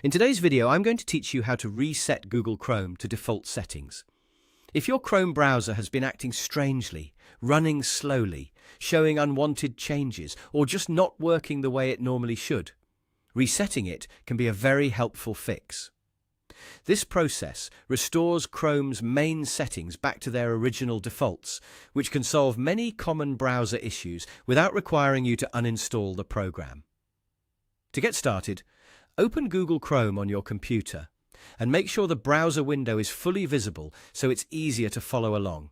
In today's video, I'm going to teach you how to reset Google Chrome to default settings. If your Chrome browser has been acting strangely, running slowly, showing unwanted changes, or just not working the way it normally should, resetting it can be a very helpful fix. This process restores Chrome's main settings back to their original defaults, which can solve many common browser issues without requiring you to uninstall the program. To get started, open Google Chrome on your computer and make sure the browser window is fully visible so it's easier to follow along.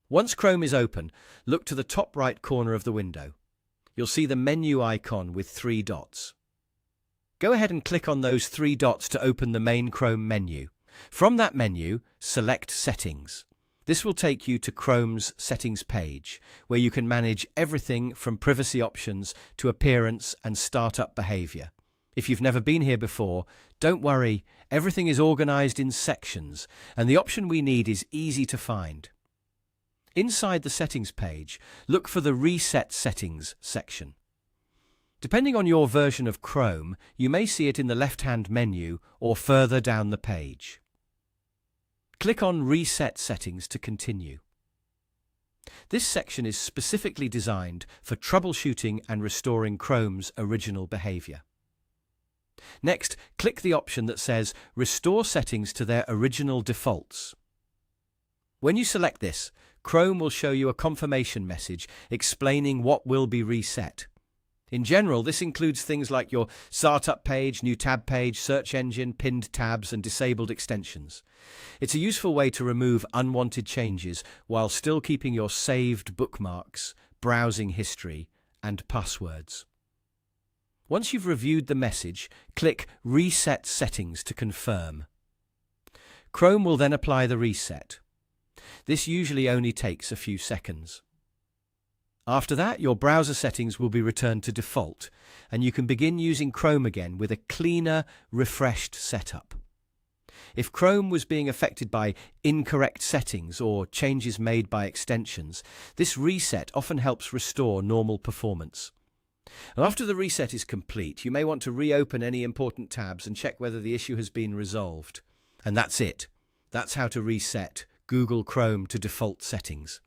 Once Chrome is open, look to the top right corner of the window. You'll see the menu icon with 3 dots. Go ahead and click on those 3 dots to open the main Chrome menu. From that menu, select Settings. This will take you to Chrome's Settings page, where you can manage everything from privacy options to appearance and startup behavior. If you've never been here before, don't worry, everything is organized in sections, and the option we need is easy to find. Inside the Settings page, look for the Reset Settings section. Depending on your version of Chrome, you may see it in the left-hand menu or further down the page. Click on Reset Settings to continue. This section is specifically designed for troubleshooting and restoring Chrome's original behavior. Next, click the option that says Restore Settings to their original defaults. When you select this, Chrome will show you a confirmation message explaining what will be reset. In general, this includes things like your startup page, new tab page, search engine, pinned tabs, and disabled extensions. It's a useful way to remove unwanted changes while still keeping your saved bookmarks, browsing history, and passwords. Once you've reviewed the message, click Reset Settings to confirm. Chrome will then apply the reset. This usually only takes a few seconds. After that, your browser settings will be returned to default, and you can begin using Chrome again with a cleaner, refreshed setup. If Chrome was being affected by incorrect settings or changes made by extensions, this reset often helps restore normal performance. And after the reset is complete, you may want to reopen any important tabs and check whether the issue has been resolved. And that's it. That's how to reset Google Chrome to default settings.